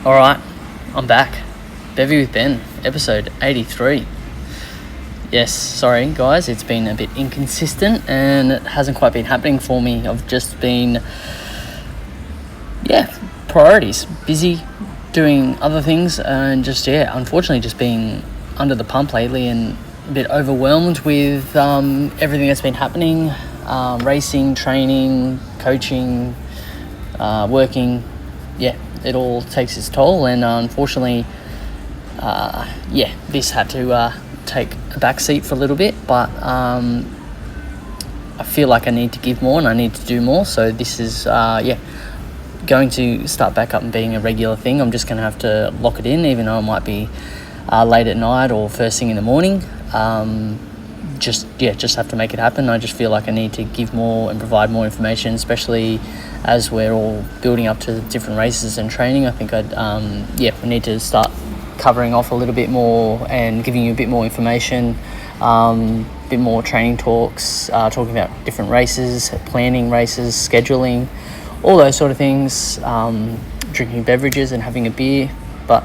Alright, I'm back. Beve with Ben, episode 83. Yes, sorry guys, it's been a bit inconsistent and it hasn't quite been happening for me. I've just been, priorities. Busy doing other things and unfortunately just been under the pump lately and a bit overwhelmed with everything that's been happening. Racing, training, coaching, working, it all takes its toll, and unfortunately, this had to take a back seat for a little bit, but I feel like I need to give more and I need to do more, so this is, going to start back up and being a regular thing. I'm just going to have to lock it in, even though it might be late at night or first thing in the morning. Just have to make it happen. I just feel like I need to give more and provide more information, especially as we're all building up to different races and training. I think we need to start covering off a little bit more and giving you a bit more information, a bit more training talks, talking about different races, planning races, scheduling, all those sort of things, drinking beverages and having a beer. But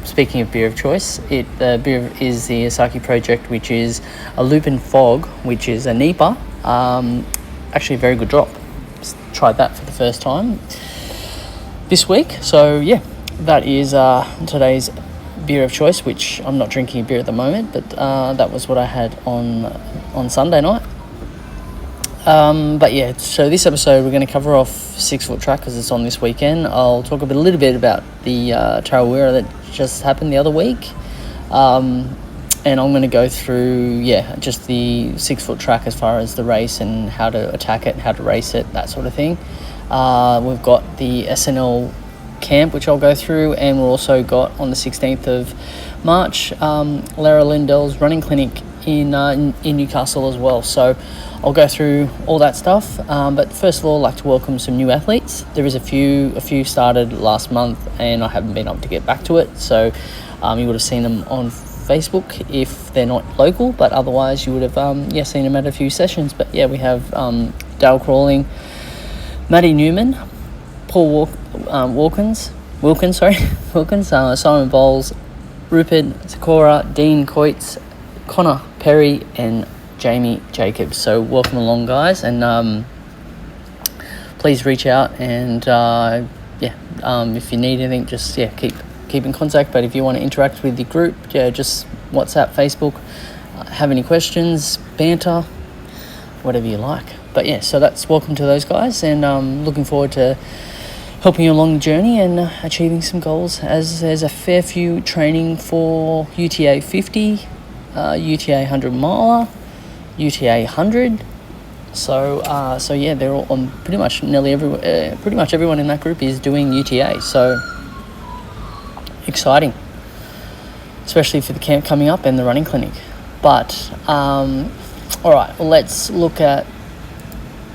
speaking of beer of choice, the beer is the Akashi project, which is a Lupulin fog, which is a NEIPA. Actually a very good drop. Just tried that for the first time this week. So that is today's beer of choice, which I'm not drinking a beer at the moment, but that was what I had on Sunday night. So this episode we're going to cover off 6 Foot Track because it's on this weekend. I'll talk a little bit about the Tarawera that just happened the other week, and I'm going to go through just the 6 Foot Track as far as the race and how to attack it, how to race it, that sort of thing. We've got the SNL camp, which I'll go through, and we've also got on the 16th of March Landells running clinic in Newcastle as well. So I'll go through all that stuff, but first of all, I'd like to welcome some new athletes. There is a few started last month, and I haven't been able to get back to it, so you would have seen them on Facebook if they're not local, but otherwise you would have seen them at a few sessions. But we have Dale Crawling, Matty Newman, Paul Walkins, Simon Bowles, Rupet Sakora, Dean Coutts, Connor Perry, and Jamie Jacobs. So welcome along, guys, and please reach out, and if you need anything, just keep in contact. But if you want to interact with the group, just WhatsApp, Facebook, have any questions, banter, whatever you like. But so that's welcome to those guys, and looking forward to helping you along the journey and achieving some goals, as there's a fair few training for UTA 50, UTA 100 miler, UTA 100. So they're all on pretty much everyone in that group is doing UTA. So exciting, especially for the camp coming up and the running clinic. But all right, well, let's look at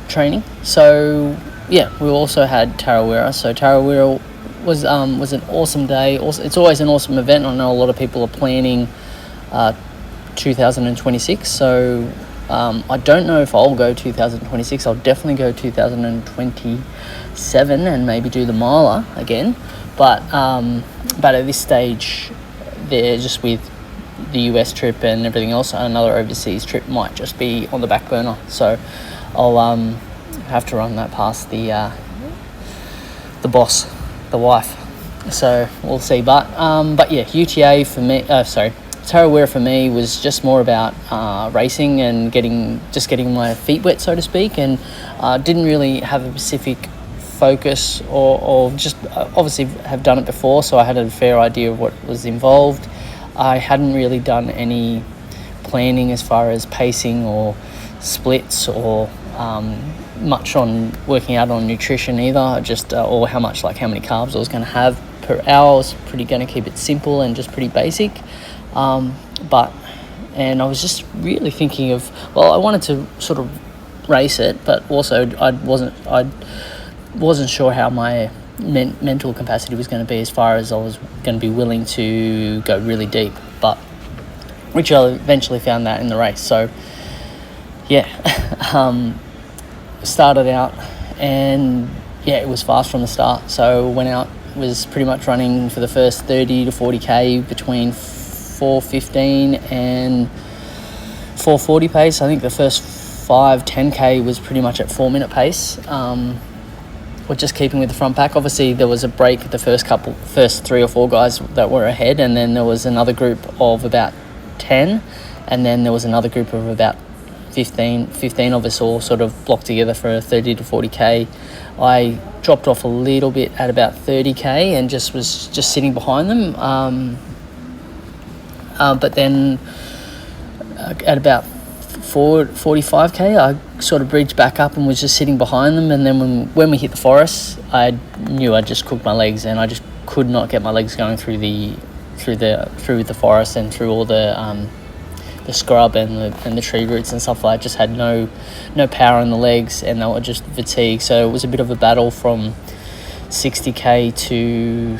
training. So we also had Tarawera. So Tarawera was an awesome day. Also, it's always an awesome event. I know a lot of people are planning 2026. So I don't know if I'll go 2026. I'll definitely go 2027 and maybe do the miler again. But at this stage, they're just with the US trip and everything else. Another overseas trip might just be on the back burner. So I'll have to run that past the boss, the wife. So we'll see. But UTA for me. Tarawera for me was just more about racing and getting my feet wet, so to speak, and didn't really have a specific focus or just obviously have done it before, so I had a fair idea of what was involved. I hadn't really done any planning as far as pacing or splits or much on working out on nutrition either, just or how many carbs I was going to have per hour. I was pretty going to keep it simple and just pretty basic. And I was just really thinking of, I wanted to sort of race it, but also I wasn't sure how my mental capacity was going to be as far as I was going to be willing to go really deep, but which I eventually found that in the race. So started out, and it was fast from the start. So went out was pretty much running for the first 30 to 40k between 4:15 and 4:40 pace. I think the first 10k was pretty much at 4-minute pace. Or just keeping with the front pack. Obviously, there was a break at the first 3 or 4 guys that were ahead, and then there was another group of about 10, and then there was another group of about 15 of us all sort of blocked together for 30 to 40k. I dropped off a little bit at about 30k and was just sitting behind them. But then at about 45k, I sort of bridged back up and was just sitting behind them. And then when we hit the forest, I knew I just cooked my legs, and I just could not get my legs going through the forest and through all the scrub and the tree roots and stuff. I just had no power in the legs, and they were just fatigued. So it was a bit of a battle from 60k to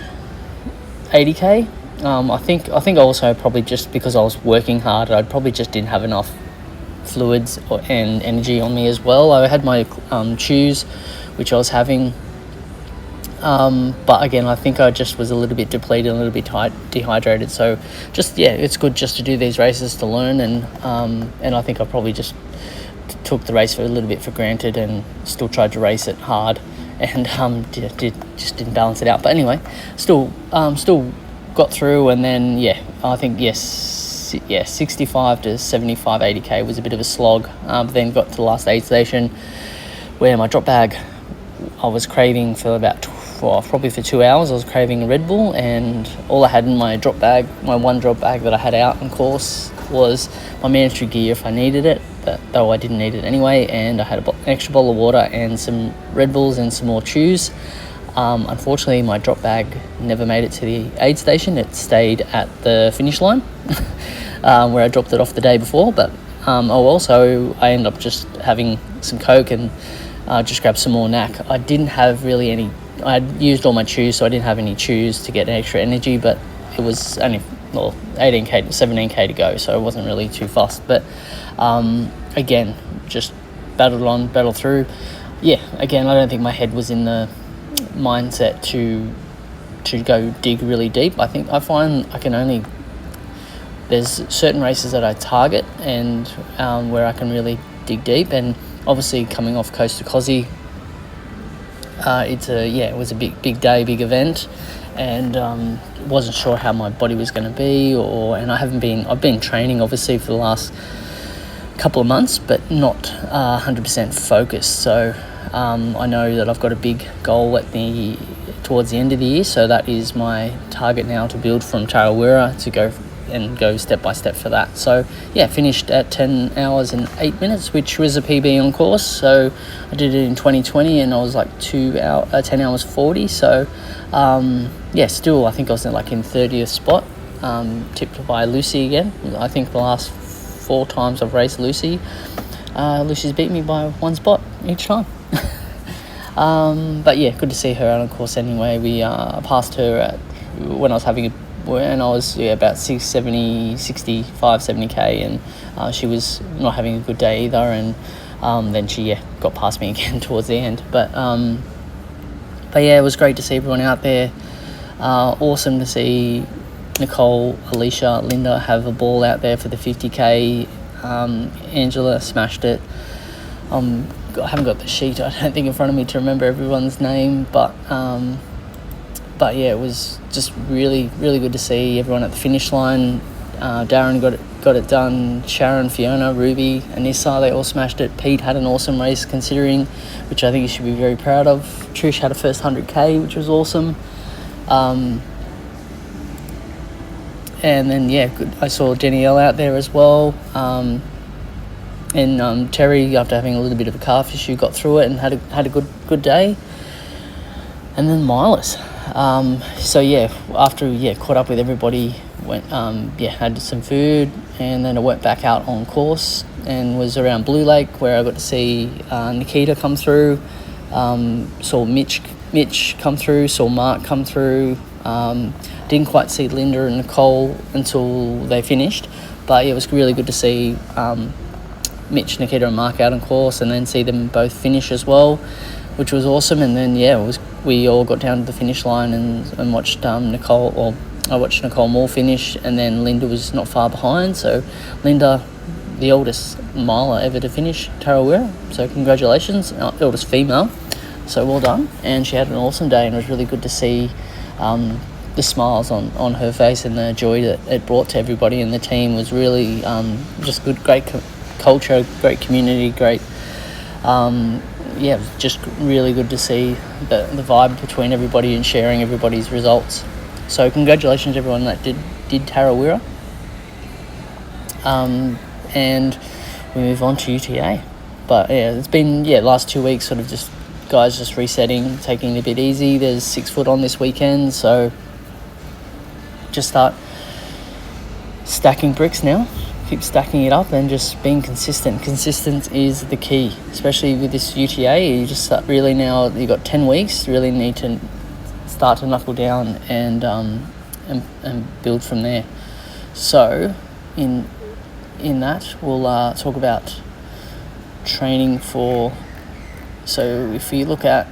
80k. I think also probably just because I was working hard, I probably just didn't have enough fluids and energy on me as well. I had my chews, which I was having, but again, I think I just was a little bit depleted, a little bit dehydrated. So it's good just to do these races to learn, and I think I probably just took the race for a little bit for granted and still tried to race it hard, and just didn't balance it out. But anyway, still got through, and then I think 65 to 75 80k was a bit of a slog. Then got to the last aid station, where my drop bag, I was craving for probably for 2 hours. I was craving a Red Bull, and all I had in my drop bag, my one drop bag that I had out on course, was my mandatory gear if I needed it, but though I didn't need it anyway, and I had an extra bottle of water and some Red Bulls and some more chews. Unfortunately, my drop bag never made it to the aid station. It stayed at the finish line where I dropped it off the day before. But so I ended up just having some Coke and just grabbed some more NAC. I didn't have really any. I had used all my chews, so I didn't have any chews to get extra energy. But it was only 18k, 17k to go, so I wasn't really too fussed. But again, just battled through. Again, I don't think my head was in the mindset to go dig really deep. I find there's certain races that I target, and where I can really dig deep. And obviously coming off Coast to Cozzy, it was a big day, big event, and wasn't sure how my body was going to be, and I've been training obviously for the last couple of months, but not 100% focused. So I know that I've got a big goal towards the end of the year, so that is my target now, to build from Tarawera to go step by step for that. So finished at 10 hours and 8 minutes, which was a PB on course. So I did it in 2020, and I was like 10 hours 40. So still I think I was in 30th spot, tipped by Lucy again. I think the last 4 times I've raced Lucy's beat me by 1 spot each time. But good to see her out on course anyway. We passed her when I was about 65-70k, and she was not having a good day either, and then she got past me again towards the end. But it was great to see everyone out there. Awesome to see Nicole, Alicia, Linda have a ball out there for the 50k. Angela smashed it. I haven't got the sheet, I don't think, in front of me to remember everyone's name, but it was just really, really good to see everyone at the finish line. Darren got it done. Sharon, Fiona, Ruby, Anissa, they all smashed it. Pete had an awesome race considering, which I think you should be very proud of. Trish had a first 100k, which was awesome. And then good. I saw Jenny L out there as well. And Terry, after having a little bit of a calf issue, got through it and had a good day. And then milers. After caught up with everybody, went had some food, and then I went back out on course and was around Blue Lake, where I got to see Nikita come through. Saw Mitch come through. Saw Mark come through. Didn't quite see Linda and Nicole until they finished, but it was really good to see Mitch, Nikita and Mark out on course, and then see them both finish as well, which was awesome. And then it we all got down to the finish line and watched I watched Nicole Moore finish, and then Linda was not far behind. So Linda, the oldest miler ever to finish Tarawera, so congratulations, eldest female, so well done. And she had an awesome day, and it was really good to see the smiles on her face and the joy that it brought to everybody. And the team was really just good, great culture, great community, great just really good to see the vibe between everybody and sharing everybody's results. So congratulations to everyone that did Tarawera. And we move on to UTA. But yeah, it's been last 2 weeks sort of just guys just resetting, taking it a bit easy. There's 6 foot on this weekend, so just start stacking bricks now. Keep stacking it up and just being consistent. Consistent is the key, especially with this UTA. You just start really now. You've got 10 weeks. Really need to start to knuckle down and build from there. So in that we'll talk about training for. So if you look at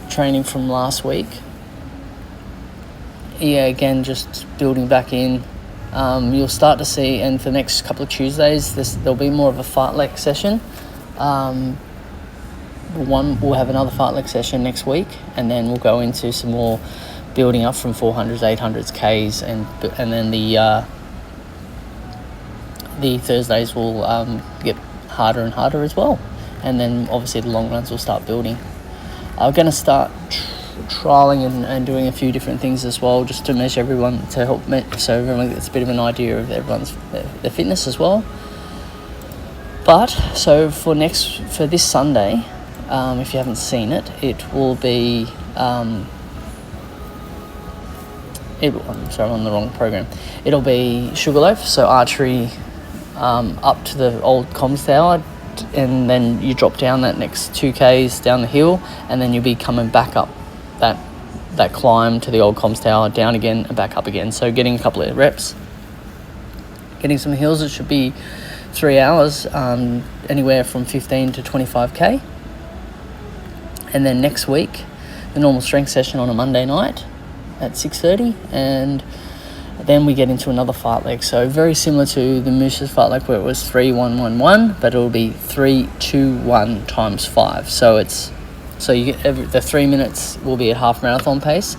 training from last week, again just building back in. You'll start to see, and for the next couple of Tuesdays, there'll be more of a fartlek session. We'll have another fartlek session next week, and then we'll go into some more building up from 400s, 800s, Ks, and then the Thursdays will get harder and harder as well. And then obviously the long runs will start building. I'm going to start trialing and doing a few different things as well, just to measure everyone, to help so everyone gets a bit of an idea of everyone's their fitness as well. But so for this Sunday, if you haven't seen it, it will be I'm on the wrong program. It'll be Sugarloaf, so archery up to the old comms tower, and then you drop down that next 2Ks down the hill, and then you'll be coming back up that climb to the old comms tower, down again and back up again. So getting a couple of reps, getting some hills. It should be 3 hours, anywhere from 15 to 25k. And then next week, the normal strength session on a Monday night at 6:30, and then we get into another fartlek. So very similar to the Moose's fartlek, where it was 3-1-1-1, but it will be 3-2-1 times 5. So you get the 3 minutes will be at half marathon pace,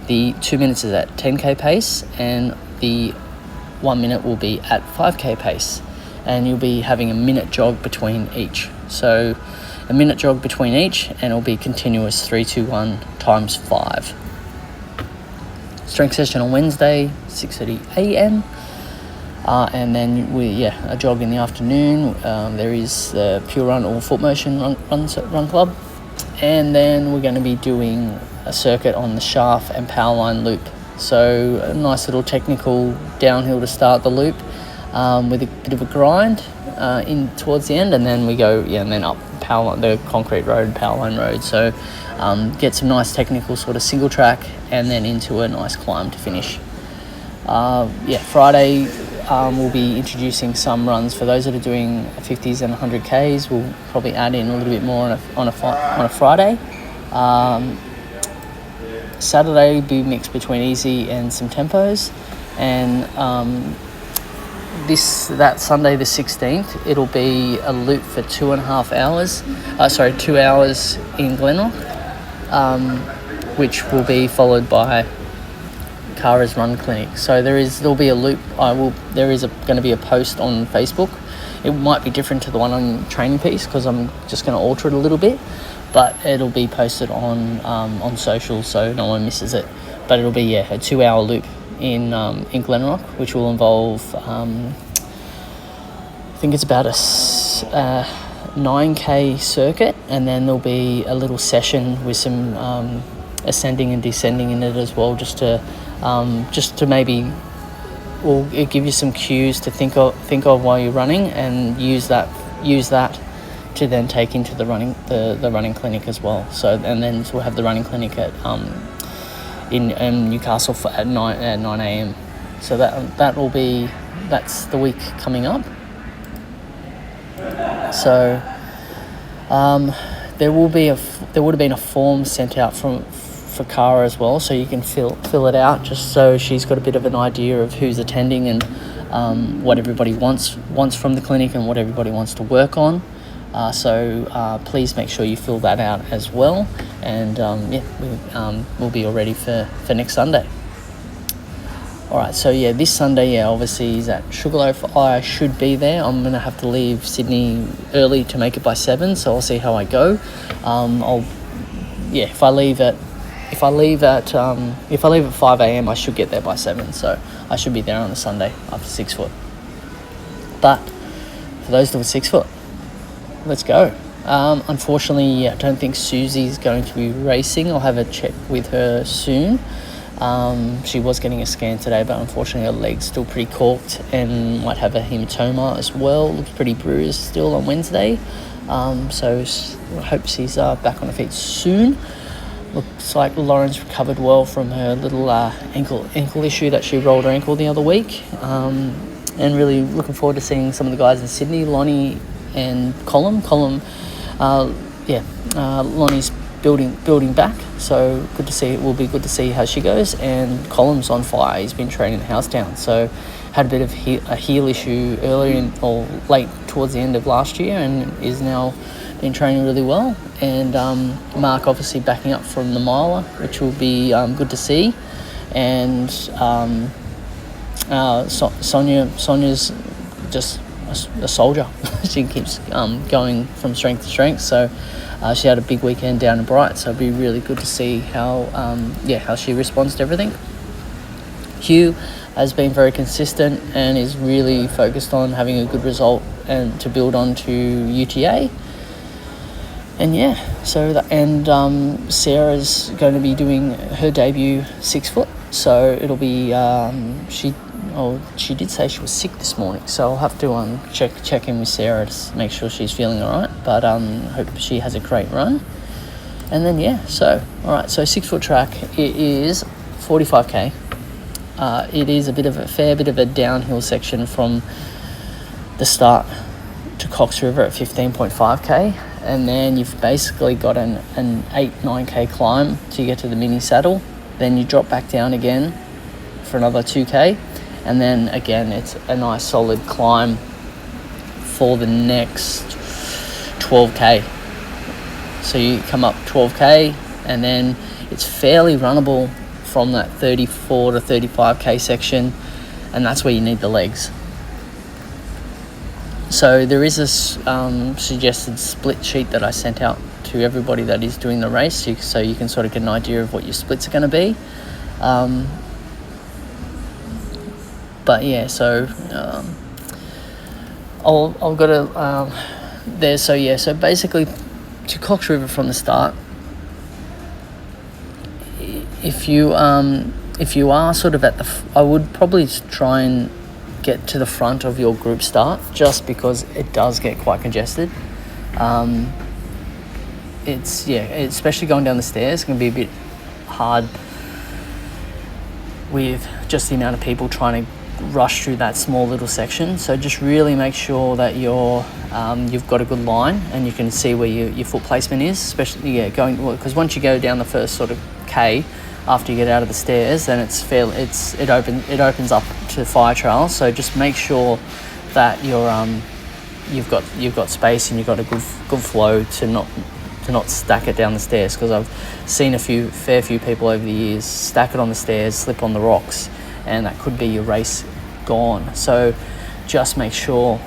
the 2 minutes is at 10k pace, and the 1 minute will be at 5k pace. And you'll be having a minute jog between each. So a minute jog between each, and it'll be continuous 3-2-1 times 5. Strength session on Wednesday, 6:30 a.m. And then a jog in the afternoon. There is the Pure Run or Foot Motion run club. And then we're going to be doing a circuit on the Shaft and Powerline loop. So a nice little technical downhill to start the loop, with a bit of a grind in towards the end, and then we go and then up Powerline, the concrete road, Powerline road. So get some nice technical sort of single track, and then into a nice climb to finish. Friday we'll be introducing some runs for those that are doing 50s and 100Ks. We'll probably add in a little bit more on a Friday. Saturday will be mixed between easy and some tempos, and that Sunday the 16th, it'll be a loop for 2.5 hours. 2 hours in Glenrock, which will be followed by Kara's Run Clinic. So there'll be a loop. There is going to be a post on Facebook. It might be different to the one on Training Piece, because I'm just going to alter it a little bit, but it'll be posted on social, so no one misses it. But it'll be a 2 hour loop in Glenrock, which will involve I think it's about a 9k circuit, and then there'll be a little session with some ascending and descending in it as well, just to maybe give you some cues to think of while you're running, and use that to then take into the running clinic as well. So then we'll have the running clinic at in Newcastle at 9 a.m. So that's the week coming up. So there would have been a form sent out for Cara as well, so you can fill it out, just so she's got a bit of an idea of who's attending and what everybody wants from the clinic and what everybody wants to work on. So please make sure you fill that out as well, and we'll be all ready for next Sunday. Alright, so this Sunday, obviously is at Sugarloaf. I should be there. I'm going to have to leave Sydney early to make it by 7, so I'll see how I go. If I leave at 5 a.m, I should get there by 7, so I should be there on the Sunday after 6 foot. But for those that were 6 foot, let's go. Unfortunately, I don't think Susie's going to be racing. I'll have a check with her soon. She was getting a scan today, but unfortunately her leg's still pretty corked and might have a hematoma as well. Looks pretty bruised still on Wednesday. So I hope she's back on her feet soon. Looks like Lauren's recovered well from her little ankle issue that she rolled her ankle the other week. And really looking forward to seeing some of the guys in Sydney, Lonnie and Colin. Lonnie's building back, so good to see. It will be good to see how she goes. And Colin's on fire. He's been training the house down, so had a bit of a heel issue earlier or late towards the end of last year, and is now been training really well. And Mark obviously backing up from the miler, which will be good to see. And Sonia's just a soldier. She keeps going from strength to strength, so she had a big weekend down in Bright, so it'd be really good to see how she responds to everything. Hugh has been very consistent and is really focused on having a good result and to build on to UTA. And Sarah's going to be doing her debut 6 foot, so it'll be she did say she was sick this morning, so I'll have to check in with Sarah to make sure she's feeling all right. But hope she has a great run. And then so 6 foot track, it is 45k. It is a fair bit of a downhill section from the start to Cox River at 15.5k, and then you've basically got an 8-9k climb to get to the mini saddle. Then you drop back down again for another 2k. And then again, it's a nice solid climb for the next 12k. So you come up 12k, and then it's fairly runnable from that 34 to 35k section, and that's where you need the legs. So there is a suggested split sheet that I sent out to everybody that is doing the race, so you can sort of get an idea of what your splits are going to be. I've got to there. So basically, to Cox River from the start, if you are sort of I would probably try and get to the front of your group start, just because it does get quite congested. Especially going down the stairs, can be a bit hard with just the amount of people trying to rush through that small little section. So just really make sure that you've got a good line and you can see where your foot placement is, especially because once you go down the first sort of K after you get out of the stairs, then it opens up to fire trail. So just make sure that you've got space and you've got a good flow to not stack it down the stairs, because I've seen a fair few people over the years stack it on the stairs, slip on the rocks, and that could be your race gone. So just make sure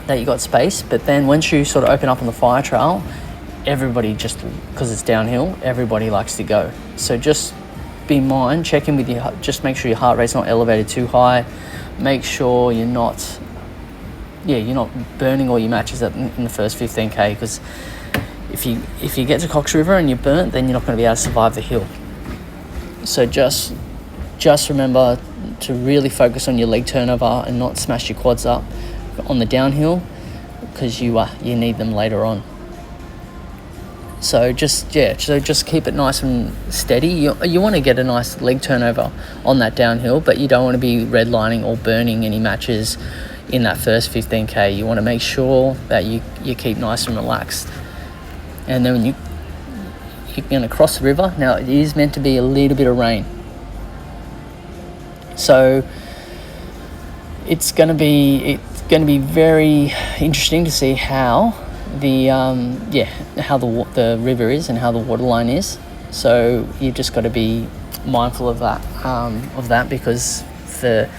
that you got space. But then once you sort of open up on the fire trail, everybody, just because it's downhill, everybody likes to go. So just be in mind, check in with just make sure your heart rate's not elevated too high. Make sure you're not burning all your matches in the first 15k, because if you get to Cox River and you're burnt, then you're not going to be able to survive the hill. So just remember to really focus on your leg turnover and not smash your quads up on the downhill, because you need them later on. So just keep it nice and steady. You want to get a nice leg turnover on that downhill, but you don't want to be redlining or burning any matches in that first 15k. You want to make sure that you keep nice and relaxed and then when you're going to cross the river. Now it is meant to be a little bit of rain, so it's going to be very interesting to see how the river is and how the waterline is. So you've just got to be mindful of that, because for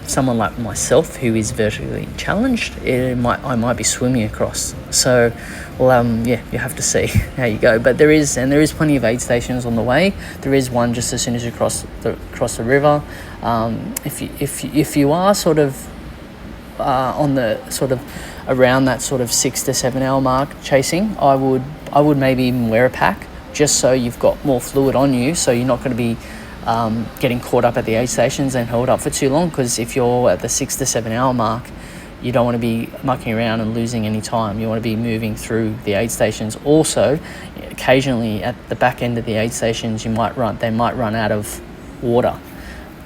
someone like myself who is vertically challenged, I might be swimming across. So, you have to see how you go. But there is plenty of aid stations on the way. There is one just as soon as you cross the river. If you are sort of on the sort of around that sort of 6 to 7 hour mark chasing, I would maybe even wear a pack, just so you've got more fluid on you, so you're not going to be getting caught up at the aid stations and held up for too long. Because if you're at the 6 to 7 hour mark, you don't want to be mucking around and losing any time. You want to be moving through the aid stations. Also, occasionally at the back end of the aid stations, they might run out of water,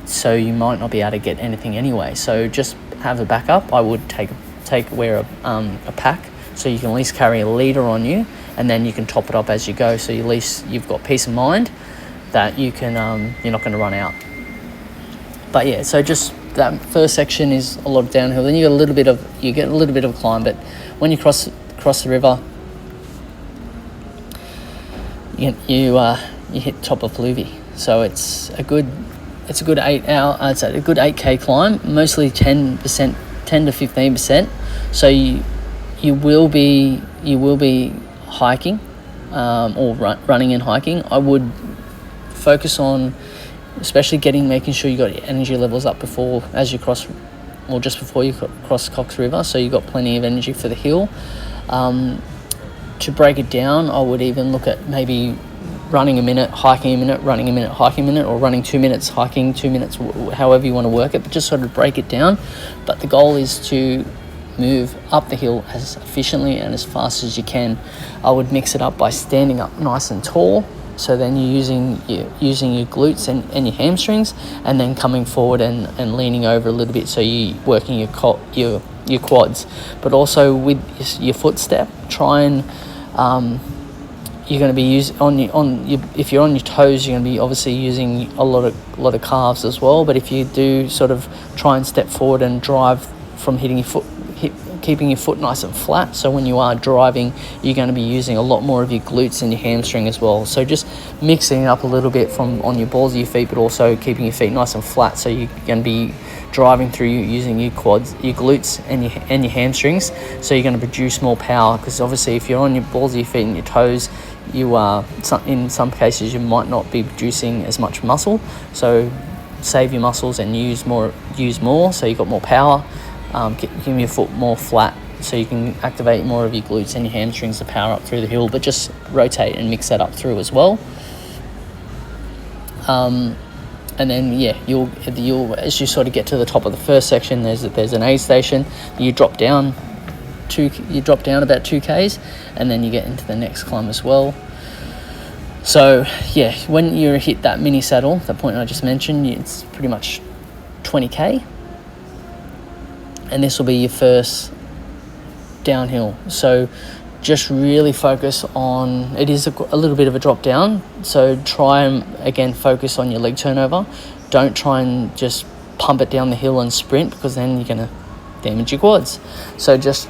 so you might not be able to get anything anyway. So just have a backup. I would wear a pack, so you can at least carry a litre on you, and then you can top it up as you go. So at least you've got peace of mind that you can you're not going to run out. But yeah, so just that first section is a lot of downhill. Then you get a little bit of climb, but when you cross the river, you hit top of Bluvi. So it's a good 8 hour. It's a good 8K climb, mostly 10 to 15%. So you will be hiking or running and hiking. I would focus on especially making sure you got your energy levels up before you cross Cox River, so you got plenty of energy for the hill. To break it down, I would even look at maybe running a minute, hiking a minute, running a minute, hiking a minute, or running 2 minutes, hiking 2 minutes, however you want to work it, but just sort of break it down. But the goal is to move up the hill as efficiently and as fast as you can. I would mix it up by standing up nice and tall, so then you're using your glutes and your hamstrings, and then coming forward and leaning over a little bit, so you're working your quads. But also with your footstep, try and you're going to be if you're on your toes, you're going to be obviously using a lot of calves as well. But if you do sort of try and step forward and drive from keeping your foot nice and flat, so when you are driving, you're going to be using a lot more of your glutes and your hamstring as well. So just mixing it up a little bit from on your balls of your feet, but also keeping your feet nice and flat, so you're going to be driving through using your quads, your glutes and your hamstrings, so you're going to produce more power. Because obviously if you're on your balls of your feet and your toes, you are in some cases you might not be producing as much muscle. So save your muscles and use more, so you've got more power. Give your foot more flat, so you can activate more of your glutes and your hamstrings to power up through the hill, but just rotate and mix that up through as well. And then you'll as you sort of get to the top of the first section, there's an aid station. You drop down about 2Ks, and then you get into the next climb as well. So when you hit that mini saddle, the point I just mentioned, it's pretty much 20K. And this will be your first downhill. So just really focus on, it is a little bit of a drop down, so try and again focus on your leg turnover. Don't try and just pump it down the hill and sprint, because then you're going to damage your quads. So just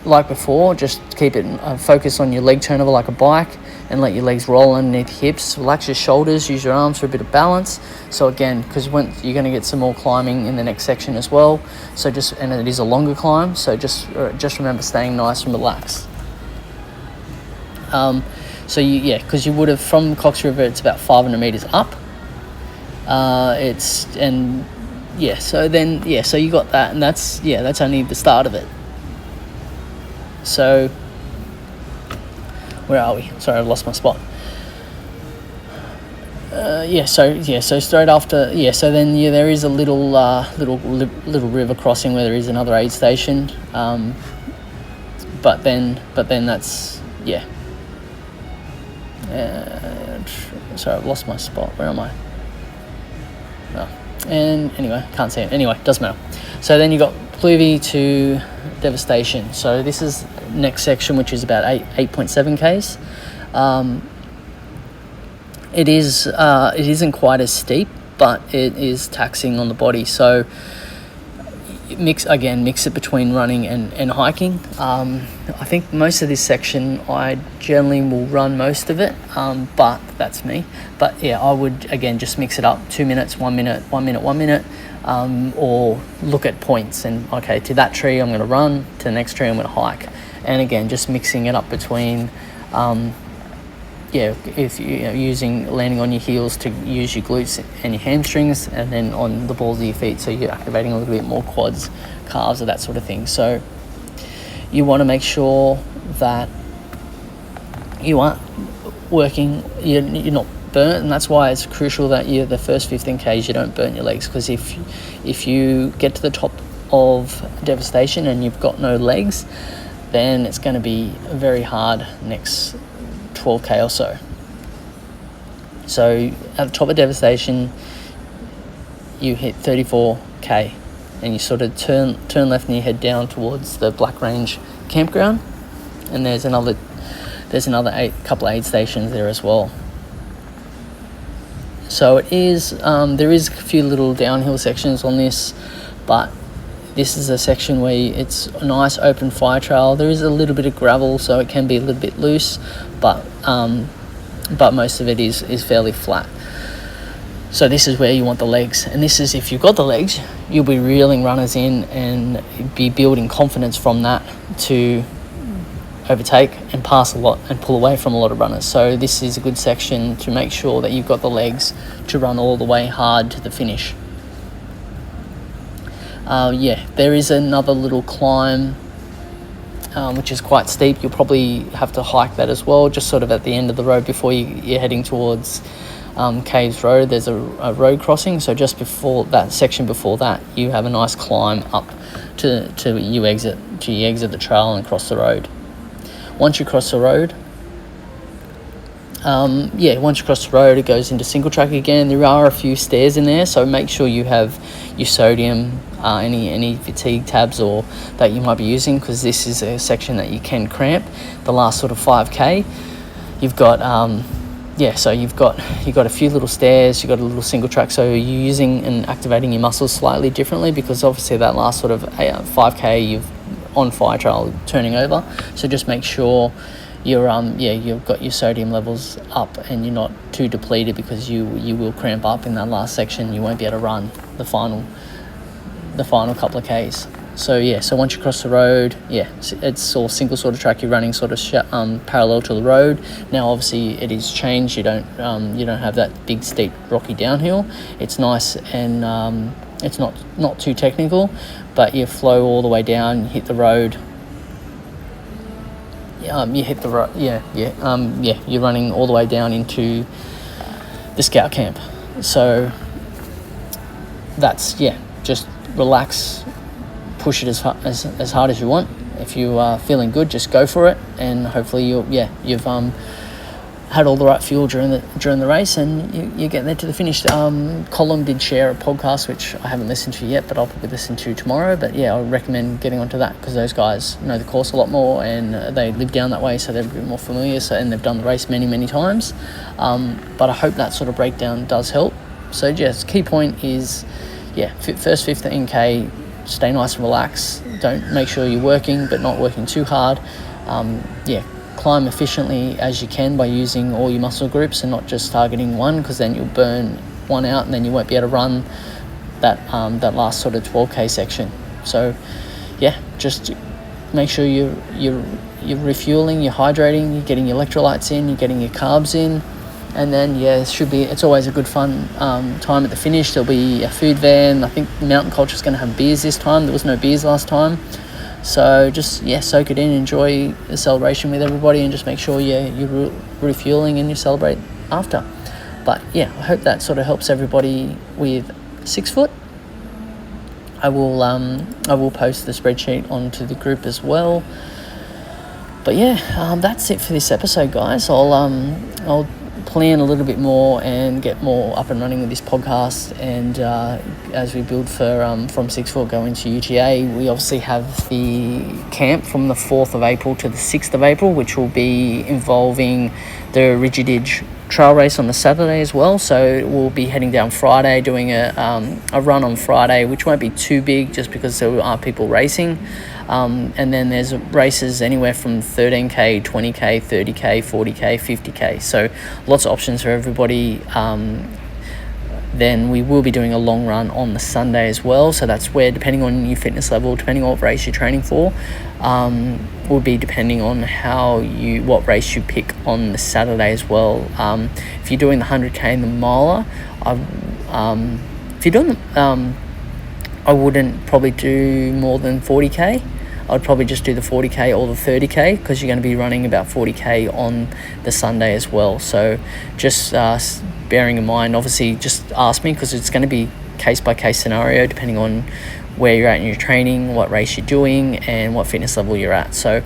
like before, just keep it focus on your leg turnover like a bike, and let your legs roll underneath your hips. Relax your shoulders, use your arms for a bit of balance. So again, because once you're going to get some more climbing in the next section as well. So and it is a longer climb, so just remember staying nice and relaxed. Because you would have, from Cox River, it's about 500 meters up. So you got that, and that's only the start of it. So where are we? Sorry, I've lost my spot. So straight after, so then there is a little river crossing where there is another aid station. But then that's sorry, I've lost my spot. Where am I? Oh. And anyway, can't see it. Anyway, doesn't matter. So then you got Bluvi to devastation. So this is next section, which is about 8.7 k's. It isn't quite as steep, but it is taxing on the body. So mix it between running and hiking. I think most of this section I generally will run most of it, but that's me. But yeah, I would again just mix it up: 2 minutes, 1 minute, 1 minute, 1 minute, or look at points and okay, to that tree I'm going to run, to the next tree I'm going to hike, and again just mixing it up between. If you're landing on your heels to use your glutes and your hamstrings, and then on the balls of your feet, so you're activating a little bit more quads, calves, or that sort of thing. So you want to make sure that you aren't working, you're not burnt, and that's why it's crucial that the first 15 k's you don't burn your legs, because if you get to the top of devastation and you've got no legs, then it's going to be very hard next 12k or so. So at the top of devastation, you hit 34k, and you sort of turn left and you head down towards the Black Range campground, and there's another couple of aid stations there as well. So it is there is a few little downhill sections on this, but this is a section where it's a nice open fire trail. There is a little bit of gravel, so it can be a little bit loose, but most of it is fairly flat. So this is where you want the legs, and this is, if you've got the legs, you'll be reeling runners in and be building confidence from that to overtake and pass a lot and pull away from a lot of runners. So this is a good section to make sure that you've got the legs to run all the way hard to the finish. There is another little climb, which is quite steep. You'll probably have to hike that as well, just sort of at the end of the road before you're heading towards Caves Road. There's a road crossing, so just before that section, before that, you have a nice climb up to you exit the trail and cross the road. Once you cross the road, it goes into single track again. There are a few stairs in there, so make sure you have your sodium, any fatigue tabs or that you might be using, because this is a section that you can cramp. The last sort of 5k, you've got you've got a few little stairs, you've got a little single track, so you're using and activating your muscles slightly differently, because obviously that last sort of 5k you've on fire trail turning over. So just make sure you've got your sodium levels up and you're not too depleted, because you will cramp up in that last section. You won't be able to run the final couple of k's. So once you cross the road, it's all single sort of track. You're running sort of parallel to the road. Now obviously it is changed. You don't have that big steep rocky downhill. It's nice and it's not too technical, but you flow all the way down. You hit the road. You're running all the way down into the scout camp. So that's just relax, push it as hard as you want. If you are feeling good, just go for it, and hopefully you've had all the right fuel during the race, and you get there to the finish. Colin did share a podcast, which I haven't listened to yet, but I'll probably listen to tomorrow. But I would recommend getting onto that, because those guys know the course a lot more, and they live down that way, so they're a bit more familiar. And they've done the race many times. But I hope that sort of breakdown does help. So key point is, first 15k, stay nice and relaxed. Don't make sure you're working, but not working too hard. Climb efficiently as you can by using all your muscle groups and not just targeting one, because then you'll burn one out and then you won't be able to run that last sort of 12k section. So just make sure you're refueling, you're hydrating, you're getting your electrolytes in, you're getting your carbs in, and then it's always a good fun time at the finish. There'll be a food van. I think Mountain Culture is going to have beers this time. There was no beers last time. So just soak it in, enjoy the celebration with everybody, and just make sure you're refueling and you celebrate after. But I hope that sort of helps everybody with 6 foot. I will post the spreadsheet onto the group as well. But that's it for this episode, guys. I'll plan a little bit more and get more up and running with this podcast. And as we build for from 6 Foot going to UTA, we obviously have the camp from the 4th of April to the 6th of April, which will be involving the Ridgy Didge trail race on the Saturday as well. So we'll be heading down Friday, doing a run on Friday, which won't be too big just because there are people racing. And then there's races anywhere from 13k, 20k, 30k, 40k, 50k. So lots of options for everybody. Then we will be doing a long run on the Sunday as well. So that's where, depending on your fitness level, depending on what race you're training for, will be depending on what race you pick on the Saturday as well. If you're doing the 100k and the miler, if you're doing I wouldn't probably do more than 40k. I'd probably just do the 40k or the 30k, because you're going to be running about 40k on the Sunday as well. So just bearing in mind, obviously just ask me, because it's going to be case by case scenario depending on where you're at in your training, what race you're doing, and what fitness level you're at. So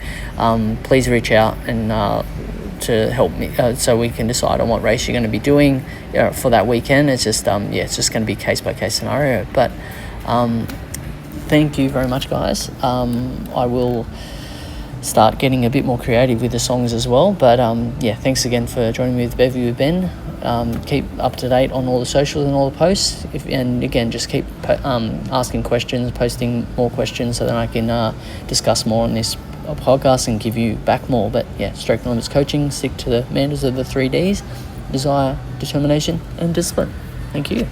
please reach out and to help me so we can decide on what race you're going to be doing for that weekend. It's just it's just going to be case by case scenario. But thank you very much, guys. I will start getting a bit more creative with the songs as well. But thanks again for joining me with Beve with Ben. Keep up to date on all the socials and all the posts. And again, just keep asking questions, posting more questions, so that I can discuss more on this podcast and give you back more. But Stroke Limits Coaching, stick to the manders of the 3 Ds: desire, determination, and discipline. Thank you.